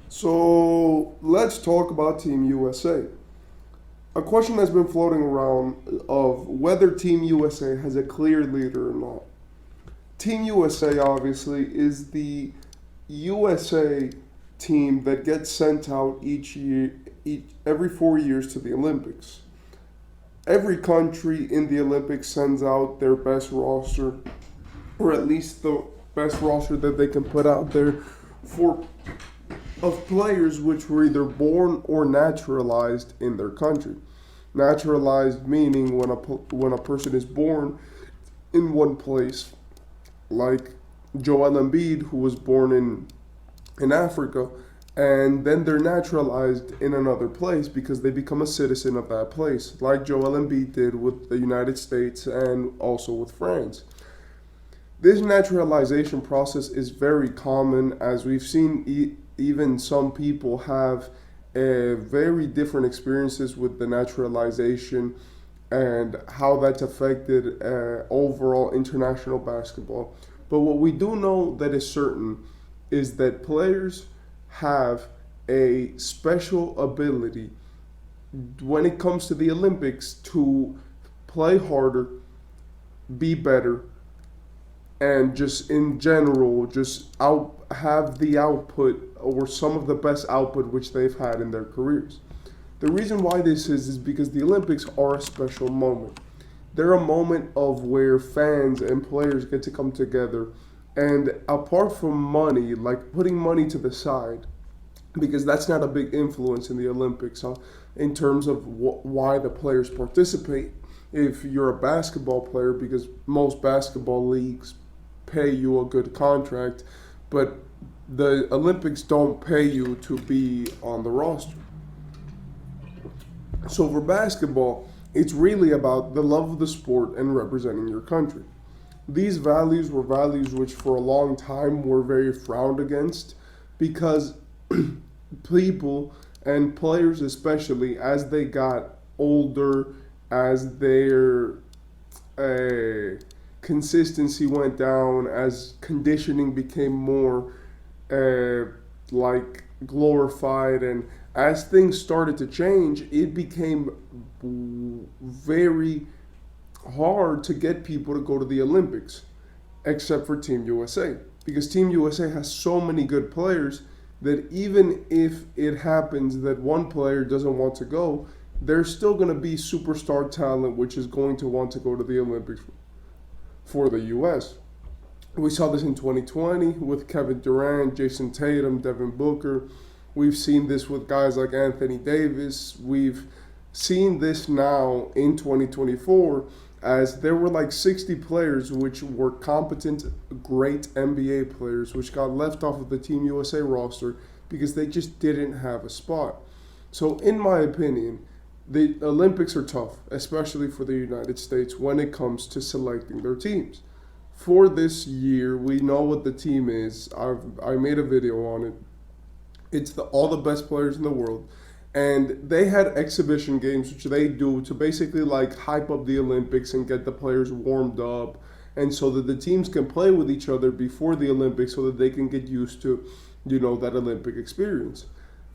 So let's talk about Team USA. A question that's been floating around of whether Team USA has a clear leader or not. Team USA obviously is the USA team that gets sent out each year, every 4 years to the Olympics. Every country in the Olympics sends out their best roster, or at least the best roster that they can put out there for of players which were either born or naturalized in their country. Naturalized meaning when a person is born in one place, like Joel Embiid, who was born in Africa, and then they're naturalized in another place because they become a citizen of that place, like Joel Embiid did with the United States and also with France. This naturalization process is very common, as we've seen even some people have very different experiences with the naturalization and how that's affected overall international basketball. But what we do know that is certain is that players have a special ability when it comes to the Olympics to play harder, be better, and just in general just out have the output or some of the best output which they've had in their careers. The reason why this is because the Olympics are a special moment. They're a moment of where fans and players get to come together, and apart from money, like putting money to the side, because that's not a big influence in the Olympics, in terms of why the players participate. If you're a basketball player, because most basketball leagues pay you a good contract, but the Olympics don't pay you to be on the roster. So for basketball, it's really about the love of the sport and representing your country. These values were values which for a long time were very frowned against because people and players especially as they got older, as their consistency went down, as conditioning became more uh, like glorified, and as things started to change, it became very hard to get people to go to the Olympics, except for Team USA. Because Team USA has so many good players that even if it happens that one player doesn't want to go, there's still going to be superstar talent which is going to want to go to the Olympics for the US. We saw this in 2020 with Kevin Durant, Jason Tatum, Devin Booker. We've seen this with guys like Anthony Davis. We've seen this now in 2024 as there were like 60 players which were competent, great NBA players which got left off of the Team USA roster because they just didn't have a spot. So in my opinion, the Olympics are tough, especially for the United States when it comes to selecting their teams. For this year, we know what the team is. I made a video on it. It's all the best players in the world, and they had exhibition games which they do to basically like hype up the Olympics and get the players warmed up, and so that the teams can play with each other before the Olympics, so that they can get used to, that Olympic experience.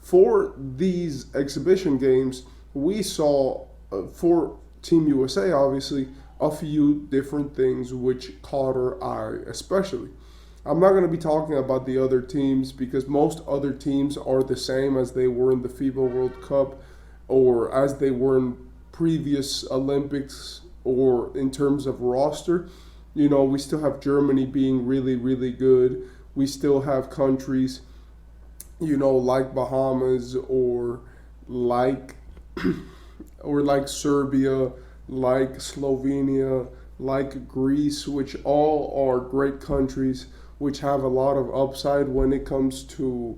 For these exhibition games, we saw for Team USA, obviously, a few different things which caught our eye, especially. I'm not going to be talking about the other teams because most other teams are the same as they were in the FIBA World Cup or as they were in previous Olympics or in terms of roster. We still have Germany being really, really good. We still have countries, like Bahamas like or like Serbia, like Slovenia, like Greece, which all are great countries, which have a lot of upside when it comes to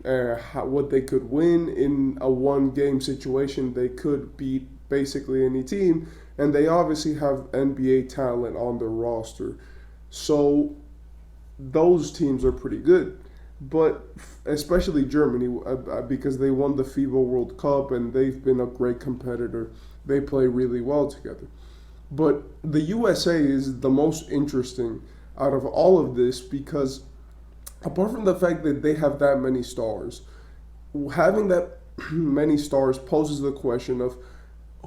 what they could win in a one game situation. They could beat basically any team, and they obviously have NBA talent on their roster. So those teams are pretty good. But especially Germany, because they won the FIBA World Cup and they've been a great competitor. They play really well together. But the USA is the most interesting out of all of this because apart from the fact that they have that many stars, having that many stars poses the question of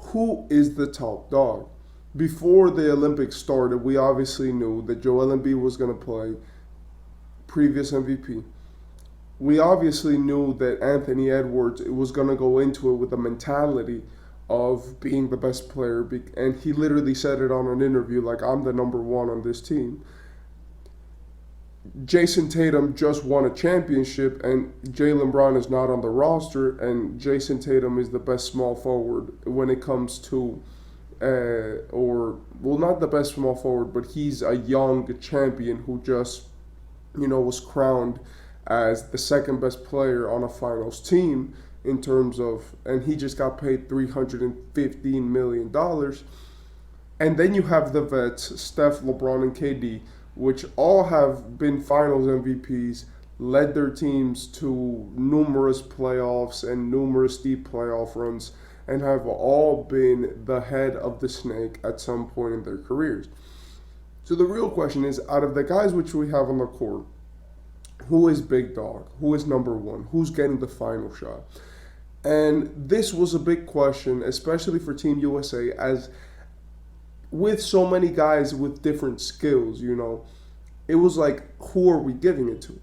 who is the top dog. Before the Olympics started, we obviously knew that Joel Embiid was going to play, previous MVP. We obviously knew that Anthony Edwards was going to go into it with a mentality of being the best player, and he literally said it on an interview like, I'm the number one on this team. Jason Tatum just won a championship, and Jaylen Brown is not on the roster, and Jason Tatum is the best small forward when it comes to, not the best small forward, but he's a young champion who just, was crowned as the second best player on a finals team in terms of, and he just got paid $315 million. And then you have the vets, Steph, LeBron, and KD, which all have been finals MVPs, led their teams to numerous playoffs and numerous deep playoff runs, and have all been the head of the snake at some point in their careers. So the real question is, out of the guys which we have on the court, who is big dog? Who is number one? Who's getting the final shot? And this was a big question, especially for Team USA, as with so many guys with different skills, it was like, who are we giving it to?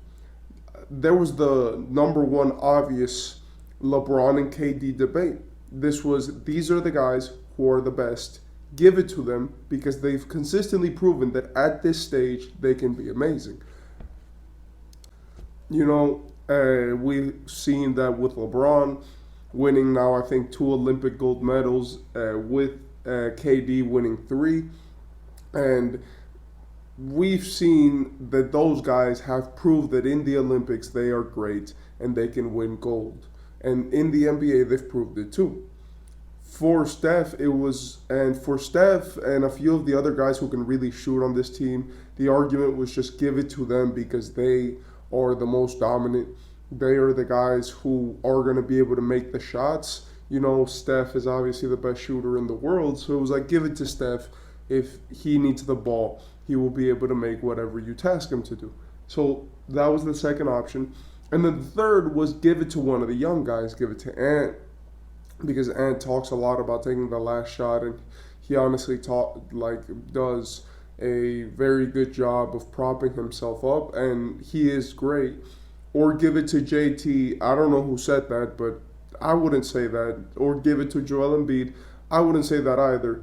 There was the number one obvious LeBron and KD debate. These are the guys who are the best. Give it to them because they've consistently proven that at this stage they can be amazing. We've seen that with LeBron winning now, I think, 2 Olympic gold medals, with KD winning 3. And we've seen that those guys have proved that in the Olympics they are great and they can win gold. And in the NBA, they've proved it too. For Steph and a few of the other guys who can really shoot on this team, the argument was just give it to them because they are the most dominant. They are the guys who are going to be able to make the shots. Steph is obviously the best shooter in the world, so it was like, give it to Steph. If he needs the ball, he will be able to make whatever you task him to do. So that was the second option. And then the third was give it to one of the young guys, give it to Ant, because Ant talks a lot about taking the last shot, and he honestly does a very good job of propping himself up, and he is great. Or give it to JT. I don't know who said that, but I wouldn't say that. Or give it to Joel Embiid. I wouldn't say that either,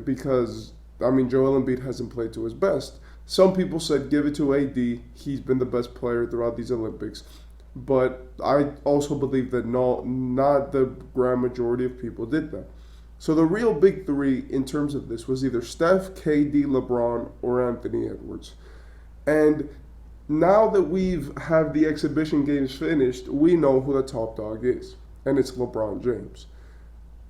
because Joel Embiid hasn't played to his best. Some people said give it to AD. He's been the best player throughout these Olympics. But I also believe that not the grand majority of people did that. So the real big three in terms of this was either Steph, KD, LeBron, or Anthony Edwards. And now that we've have the exhibition games finished, we know who the top dog is, and it's LeBron James.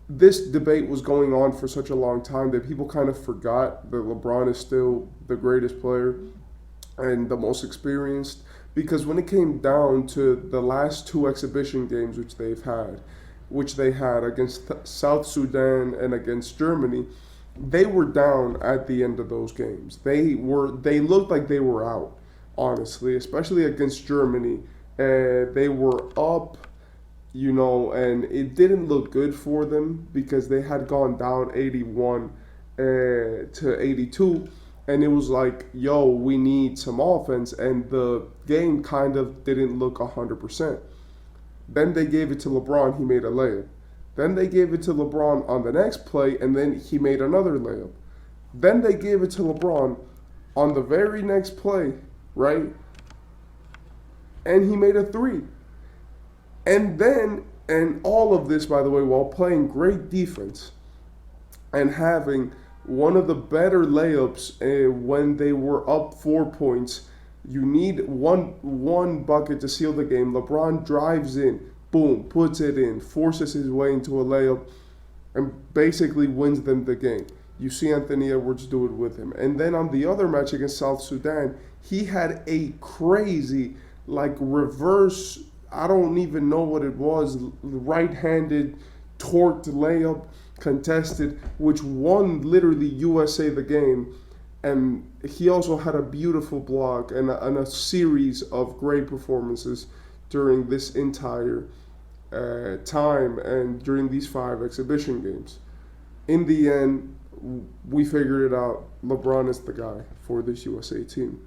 This debate was going on for such a long time that people kind of forgot that LeBron is still the greatest player and the most experienced, because when it came down to the last 2 exhibition games which they had against South Sudan and against Germany, they were down at the end of those games. They looked like they were out, honestly, especially against Germany. They were up, and it didn't look good for them because they had gone down 81 to 82. And it was like, yo, we need some offense. And the game kind of didn't look 100%. Then they gave it to LeBron. He made a layup. Then they gave it to LeBron on the next play, and then he made another layup. Then they gave it to LeBron on the very next play, right? And he made a 3. And all of this, by the way, while playing great defense and having one of the better layups when they were up 4 points. You need one bucket to seal the game. LeBron drives in, boom, puts it in, forces his way into a layup, and basically wins them the game. You see Anthony Edwards do it with him. And then on the other match against South Sudan, he had a crazy, reverse, I don't even know what it was, right-handed, torqued layup, contested, which won literally USA the game. And he also had a beautiful block and a series of great performances during this entire time and during these 5 exhibition games. In the end, we figured it out. LeBron is the guy for this USA team.